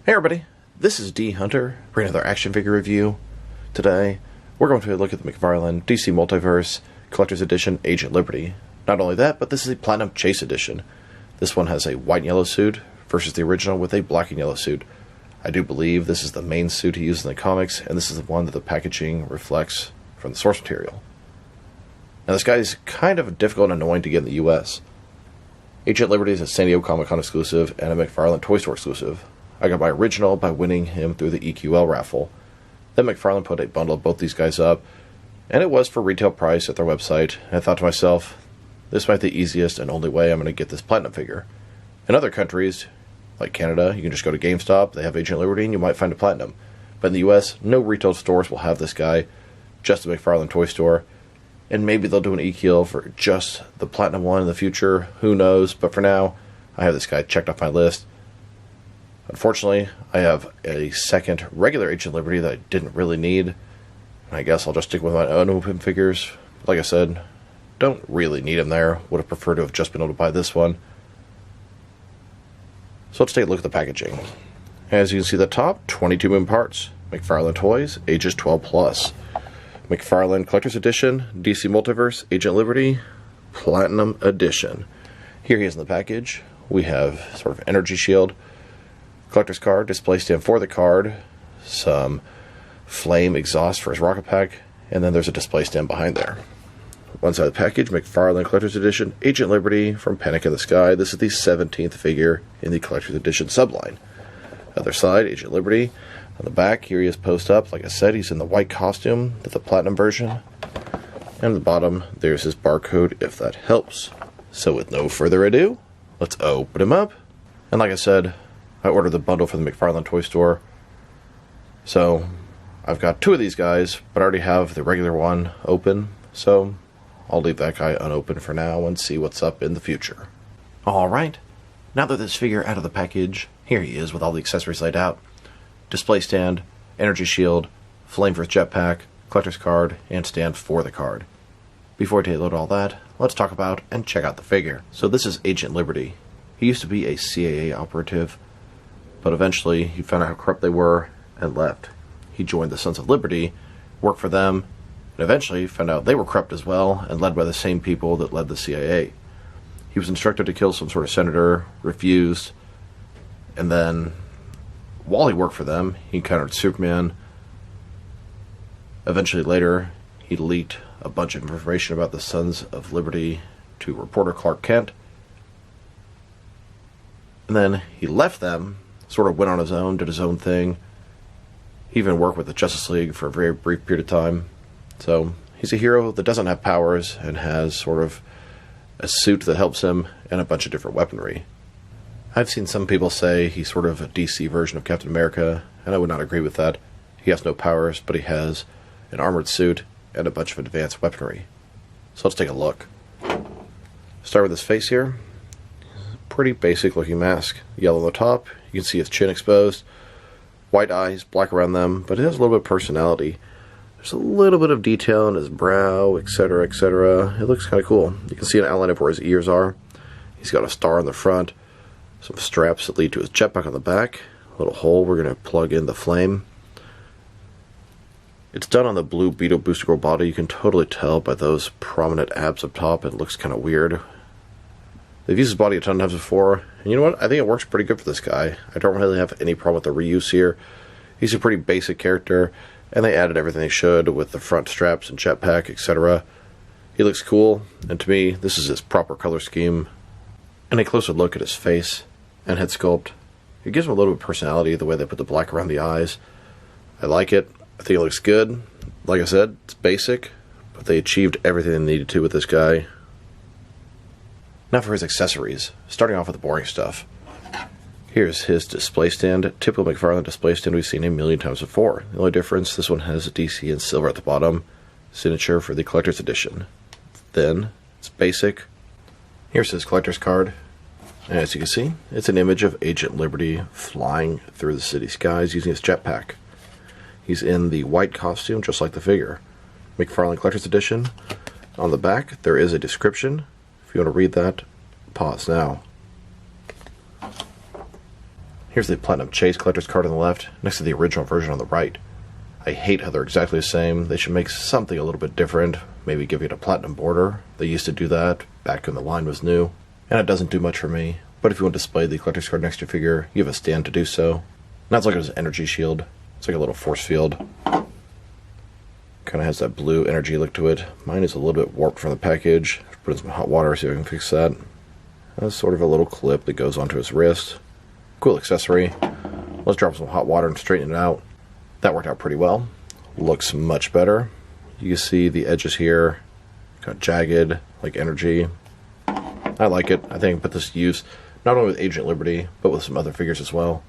Hey everybody, this is D Hunter, bringing another action figure review. Today, we're going to look at the McFarlane DC Multiverse Collector's Edition Agent Liberty. Not only that, but this is a Platinum Chase Edition. This one has a white and yellow suit versus the original with a black and yellow suit. I do believe this is the main suit he used in the comics, and this is the one that the packaging reflects from the source material. Now this guy is kind of difficult and annoying to get in the US. Agent Liberty is a San Diego Comic-Con exclusive and a McFarlane Toy Store exclusive. I got my original by winning him through the EQL raffle. Then McFarlane put a bundle of both these guys up, and it was for retail price at their website. And I thought to myself, this might be the easiest and only way I'm going to get this Platinum figure. In other countries, like Canada, you can just go to GameStop, they have Agent Liberty, and you might find a Platinum. But in the US, no retail stores will have this guy, just the McFarlane Toy Store. And maybe they'll do an EQL for just the Platinum one in the future, who knows. But for now, I have this guy checked off my list. Unfortunately, I have a second regular Agent Liberty that I didn't really need. I guess I'll just stick with my unopened figures. Like I said, don't really need them there. Would have preferred to have just been able to buy this one. So let's take a look at the packaging. As you can see at the top, 22 moving parts. McFarlane Toys, ages 12+. McFarlane Collector's Edition, DC Multiverse, Agent Liberty, Platinum Edition. Here he is in the package. We have sort of energy shield, collector's card, display stand for the card, some flame exhaust for his rocket pack, and then there's a display stand behind there. One side of the package, McFarlane Collector's Edition, Agent Liberty from Panic in the Sky. This is the 17th figure in the Collector's Edition subline. Other side, Agent Liberty. On the back, here he is posed up. Like I said, he's in the white costume, the Platinum version. And at the bottom, there's his barcode, if that helps. So with no further ado, let's open him up. And like I said, I ordered the bundle from the McFarlane Toy Store. So I've got two of these guys, but I already have the regular one open. So I'll leave that guy unopened for now and see what's up in the future. Alright, now that this figure out of the package, here he is with all the accessories laid out. Display stand, energy shield, flame for his jetpack, collector's card, and stand for the card. Before I download all that, let's talk about and check out the figure. So this is Agent Liberty. He used to be a CIA operative, but eventually he found out how corrupt they were and left. He joined the Sons of Liberty, worked for them, and eventually found out they were corrupt as well and led by the same people that led the CIA. He was instructed to kill some sort of senator, refused, and then while he worked for them, he encountered Superman. Eventually later, he leaked a bunch of information about the Sons of Liberty to reporter Clark Kent. And then he left them, sort of went on his own, did his own thing. He even worked with the Justice League for a very brief period of time. So he's a hero that doesn't have powers and has sort of a suit that helps him and a bunch of different weaponry. I've seen some people say he's sort of a DC version of Captain America, and I would not agree with that. He has no powers, but he has an armored suit and a bunch of advanced weaponry. So let's take a look. Start with his face here. Pretty basic looking mask. Yellow on the top, you can see his chin exposed, white eyes, black around them, but it has a little bit of personality. There's a little bit of detail in his brow, etc., etc. It looks kind of cool. You can see an outline of where his ears are. He's got a star on the front, some straps that lead to his jetpack on the back, a little hole we're going to plug in the flame. It's done on the blue Beetle Booster Girl body. You can totally tell by those prominent abs up top. It looks kind of weird. They've used his body a ton of times before, and you know what? I think it works pretty good for this guy. I don't really have any problem with the reuse here. He's a pretty basic character, and they added everything they should with the front straps and jetpack, etc. He looks cool, and to me, this is his proper color scheme. And a closer look at his face and head sculpt, it gives him a little bit of personality, the way they put the black around the eyes. I like it. I think it looks good. Like I said, it's basic, but they achieved everything they needed to with this guy. Now for his accessories, starting off with the boring stuff. Here's his display stand, typical McFarlane display stand we've seen a million times before. The only difference, this one has a DC in silver at the bottom, signature for the Collector's Edition. Then, it's basic. Here's his collector's card. And as you can see, it's an image of Agent Liberty flying through the city skies using his jetpack. He's in the white costume, just like the figure. McFarlane Collector's Edition. On the back, there is a description. If you want to read that, pause now. Here's the Platinum Chase collector's card on the left, next to the original version on the right. I hate how they're exactly the same. They should make something a little bit different. Maybe give it a platinum border. They used to do that back when the line was new. And it doesn't do much for me. But if you want to display the collector's card next to your figure, you have a stand to do so. Now it's like an energy shield. It's like a little force field. Kind of has that blue energy look to it. Mine is a little bit warped from the package. Put in some hot water, see if I can fix that. That's sort of a little clip that goes onto his wrist. Cool accessory. Let's drop some hot water and straighten it out. That worked out pretty well. Looks much better. You can see the edges here, kind of jagged, like energy. I like it. I think I can put this to use not only with Agent Liberty, but with some other figures as well.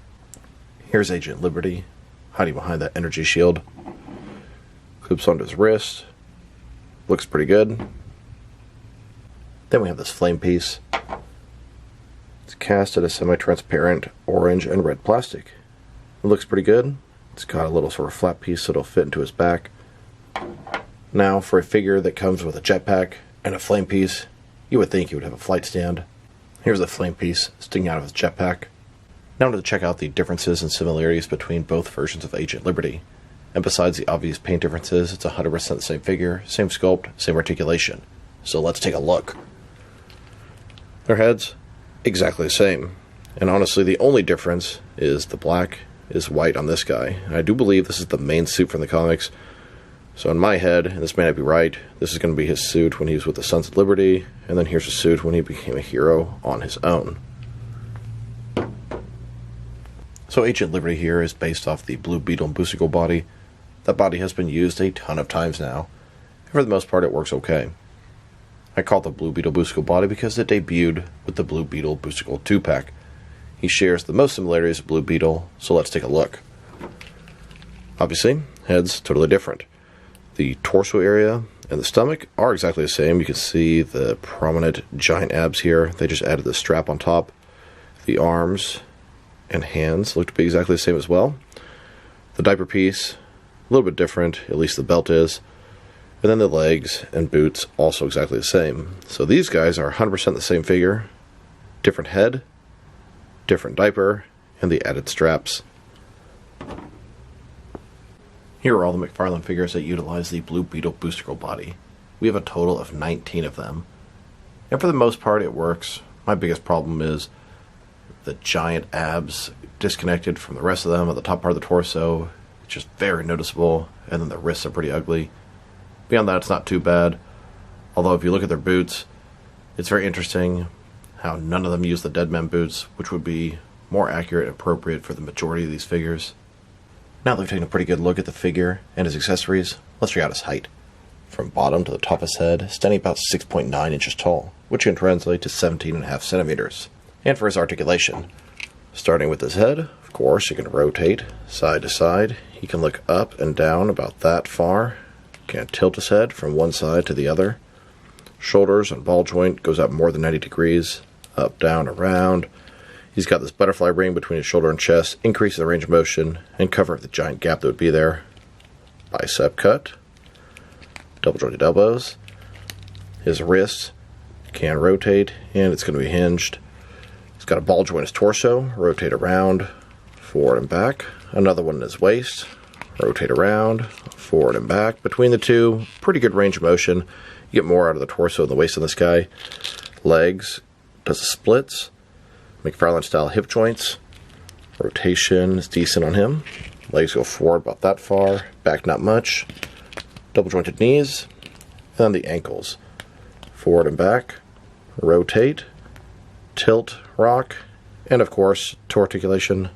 Here's Agent Liberty, hiding behind that energy shield. Clips onto his wrist. Looks pretty good. Then we have this flame piece. It's cast out of semi-transparent orange and red plastic. It looks pretty good. It's got a little sort of flat piece so it'll fit into his back. Now, for a figure that comes with a jetpack and a flame piece, you would think he would have a flight stand. Here's the flame piece sticking out of his jetpack. Now to check out the differences and similarities between both versions of Agent Liberty. And besides the obvious paint differences, it's 100% the same figure, same sculpt, same articulation. So let's take a look. Their heads, exactly the same. And honestly, the only difference is the black is white on this guy. And I do believe this is the main suit from the comics. So in my head, and this may not be right, this is going to be his suit when he was with the Sons of Liberty, and then here's his suit when he became a hero on his own. So Agent Liberty here is based off the Blue Beetle and Booster Gold body. That body has been used a ton of times now, and for the most part it works okay. I call it the Blue Beetle Booster Gold body because it debuted with the Blue Beetle Booster Gold 2-pack. He shares the most similarities with Blue Beetle, so let's take a look. Obviously, head's totally different. The torso area and the stomach are exactly the same. You can see the prominent giant abs here. They just added the strap on top. The arms and hands look to be exactly the same as well. The diaper piece, a little bit different, at least the belt is. And then the legs and boots, also exactly the same. So these guys are 100% the same figure. Different head, different diaper, and the added straps. Here are all the McFarlane figures that utilize the Blue Beetle Booster Gold body. We have a total of 19 of them. And for the most part it works. My biggest problem is the giant abs disconnected from the rest of them at the top part of the torso. It's just very noticeable, and then the wrists are pretty ugly. Beyond that, it's not too bad. Although if you look at their boots, it's very interesting how none of them use the Deadman boots, which would be more accurate and appropriate for the majority of these figures. Now that we've taken a pretty good look at the figure and his accessories, let's check out his height. From bottom to the top of his head, standing about 6.9 inches tall, which can translate to 17.5 centimeters. And for his articulation, starting with his head, of course, he can rotate side to side. He can look up and down about that far. Can tilt his head from one side to the other. Shoulders and ball joint goes up more than 90 degrees, up, down, around. He's got this butterfly ring between his shoulder and chest, increases the range of motion, and cover the giant gap that would be there. Bicep cut, double jointed elbows. His wrists can rotate, and it's going to be hinged. He's got a ball joint in his torso, rotate around, forward and back. Another one in his waist, rotate around, forward and back. Between the two, pretty good range of motion. You get more out of the torso and the waist on this guy. Legs, does the splits. McFarlane style hip joints. Rotation is decent on him. Legs go forward about that far. Back not much. Double jointed knees. And then the ankles. Forward and back. Rotate. Tilt. Rock. And of course, toe articulation.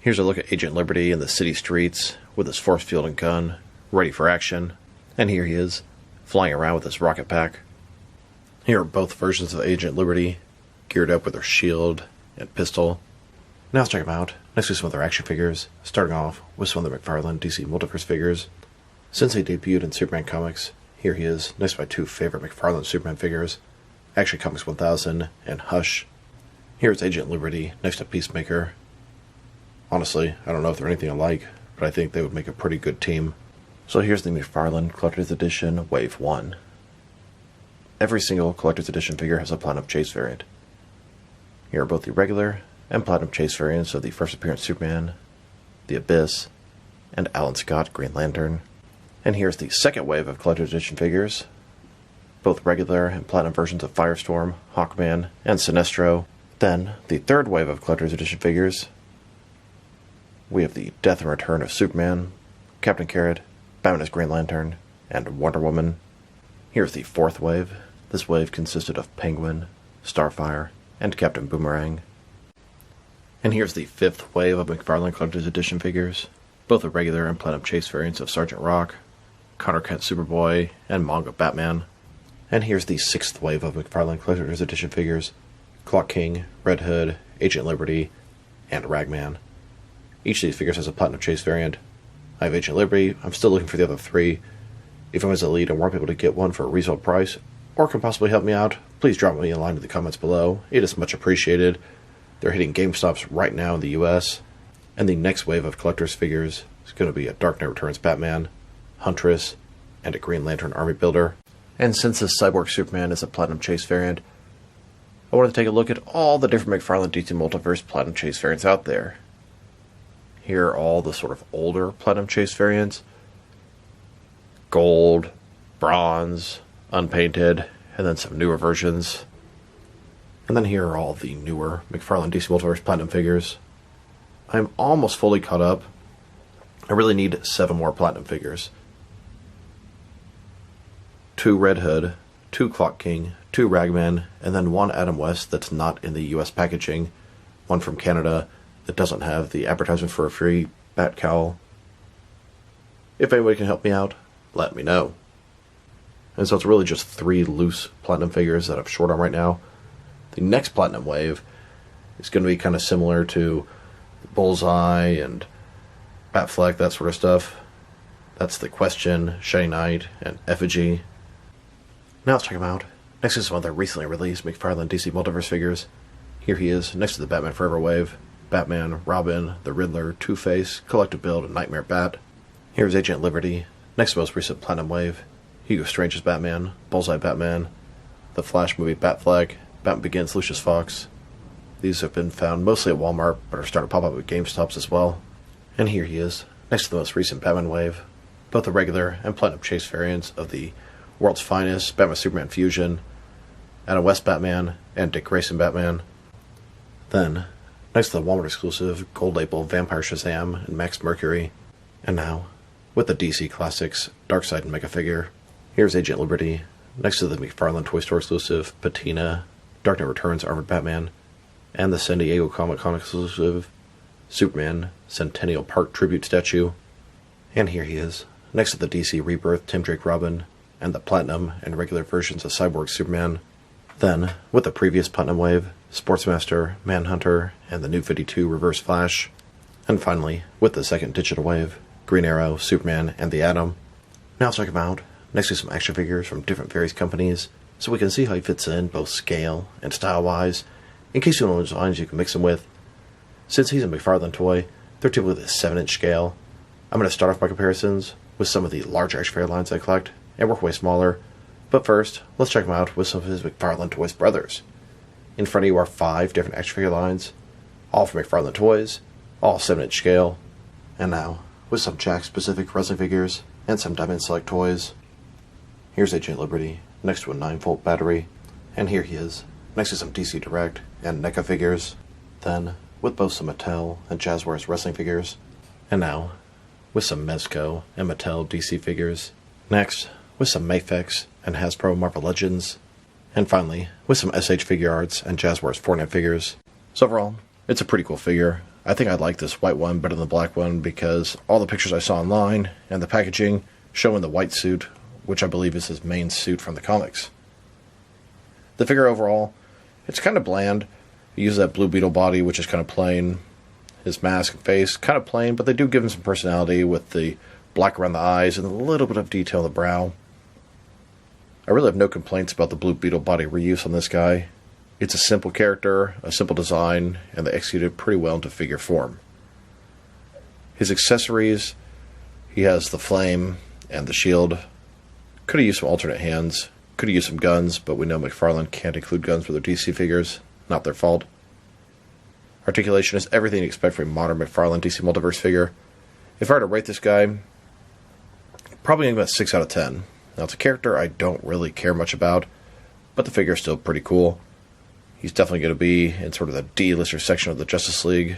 Here's a look at Agent Liberty in the city streets with his force field and gun, ready for action. And here he is, flying around with his rocket pack. Here are both versions of Agent Liberty, geared up with their shield and pistol. Now let's check them out, next to some of their action figures, starting off with some of the McFarlane DC Multiverse figures. Since he debuted in Superman comics, here he is, next to my two favorite McFarlane Superman figures, Action Comics 1000 and Hush. Here's Agent Liberty next to Peacemaker. Honestly, I don't know if they're anything alike, but I think they would make a pretty good team. So here's the McFarlane Collector's Edition Wave 1. Every single Collector's Edition figure has a Platinum Chase variant. Here are both the regular and Platinum Chase variants of the first appearance Superman, the Abyss, and Alan Scott Green Lantern. And here's the second wave of Collector's Edition figures, both regular and Platinum versions of Firestorm, Hawkman, and Sinestro. Then, the third wave of Collector's Edition figures, we have the Death and Return of Superman, Captain Carrot, Batman as Green Lantern, and Wonder Woman. Here's the fourth wave. This wave consisted of Penguin, Starfire, and Captain Boomerang. And here's the fifth wave of McFarlane Collector's Edition figures, both the regular and Platinum Chase variants of Sergeant Rock, Connor Kent Superboy, and Manga Batman. And here's the sixth wave of McFarlane Collector's Edition figures, Clock King, Red Hood, Agent Liberty, and Ragman. Each of these figures has a Platinum Chase variant. I have Agent Liberty. I'm still looking for the other three. If I'm as a lead and want people to get one for a reasonable price, or can possibly help me out, please drop me a line in the comments below. It is much appreciated. They're hitting GameStops right now in the US. And the next wave of collector's figures is going to be a Dark Knight Returns Batman, Huntress, and a Green Lantern Army Builder. And since this Cyborg Superman is a Platinum Chase variant, I wanted to take a look at all the different McFarlane DC Multiverse Platinum Chase variants out there. Here are all the sort of older Platinum Chase variants. Gold, bronze, unpainted, and then some newer versions. And then here are all the newer McFarlane DC Multiverse Platinum figures. I'm almost fully caught up. I really need 7 more Platinum figures. 2 Red Hood, 2 Clock King, 2 Ragman, and then 1 Adam West that's not in the US packaging. 1 from Canada that doesn't have the advertisement for a free bat cowl. If anybody can help me out, let me know. And so it's really just 3 loose Platinum figures that I'm short on right now. The next Platinum wave is going to be kind of similar to Bullseye and Batfleck, that sort of stuff. That's the Question, Shiny Knight, and Effigy. Now let's check them out. Next is some other recently released McFarlane DC Multiverse figures. Here he is, next to the Batman Forever wave. Batman, Robin, the Riddler, Two-Face, Collective Build, and Nightmare Bat. Here's Agent Liberty, next to most recent Platinum wave. Hugo Strange's Batman, Bullseye Batman, the Flash movie Batfleck, Batman Begins Lucius Fox. These have been found mostly at Walmart, but are starting to pop up at GameStops as well. And here he is, next to the most recent Batman wave. Both the regular and Platinum Chase variants of the World's Finest, Batman Superman Fusion, Adam West Batman, and Dick Grayson Batman. Then, next to the Walmart exclusive Gold Label Vampire Shazam and Max Mercury. And now, with the DC Classics Darkseid and Mega figure, here's Agent Liberty, next to the McFarlane Toy Store exclusive Patina, Dark Knight Returns Armored Batman, and the San Diego Comic-Con exclusive Superman Centennial Park Tribute Statue. And here he is, next to the DC Rebirth Tim Drake Robin, and the Platinum and regular versions of Cyborg Superman. Then, with the previous Platinum wave, Sportsmaster, Manhunter, and the New 52 Reverse Flash. And finally, with the second digital wave, Green Arrow, Superman, and the Atom. Now let's check him out, next to some action figures from different various companies, so we can see how he fits in both scale and style-wise, in case you don't know which lines you can mix him with. Since he's a McFarlane toy, they're typically the 7-inch scale. I'm going to start off my comparisons with some of the larger action figure lines I collect, and work way smaller. But first, let's check him out with some of his McFarlane Toys brothers. In front of you are 5 different action figure lines, all from McFarlane Toys, all 7-inch scale. And now, with some Jack-specific wrestling figures, and some Diamond Select toys. Here's Agent Liberty, next to a 9-volt battery. And here he is, next to some DC Direct and NECA figures. Then, with both some Mattel and Jazzwares wrestling figures. And now, with some Mezco and Mattel DC figures. Next, with some Mafex and Hasbro Marvel Legends. And finally, with some SH Figure Arts and Jazzwares Fortnite figures. So overall, it's a pretty cool figure. I think I like this white one better than the black one because all the pictures I saw online and the packaging showing the white suit, which I believe is his main suit from the comics. The figure overall, it's kind of bland. He uses that Blue Beetle body, which is kind of plain. His mask and face, kind of plain, but they do give him some personality with the black around the eyes and a little bit of detail on the brow. I really have no complaints about the Blue Beetle body reuse on this guy. It's a simple character, a simple design, and they executed pretty well into figure form. His accessories, he has the flame and the shield. Could have used some alternate hands, could have used some guns, but we know McFarlane can't include guns for their DC figures. Not their fault. Articulation is everything you expect from a modern McFarlane DC Multiverse figure. If I were to rate this guy, probably going to give it a 6 out of 10. Now, it's a character I don't really care much about, but the figure is still pretty cool. He's definitely going to be in sort of the D-lister section of the Justice League.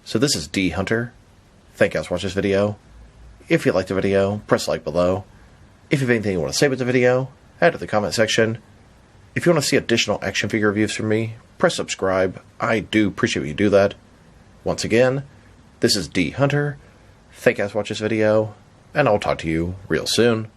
So this is D Hunter. Thank you guys for watching this video. If you liked the video, press like below. If you have anything you want to say about the video, add to the comment section. If you want to see additional action figure reviews from me, press subscribe. I do appreciate when you do that. Once again, this is D Hunter. Thank you guys for watching this video, and I'll talk to you real soon.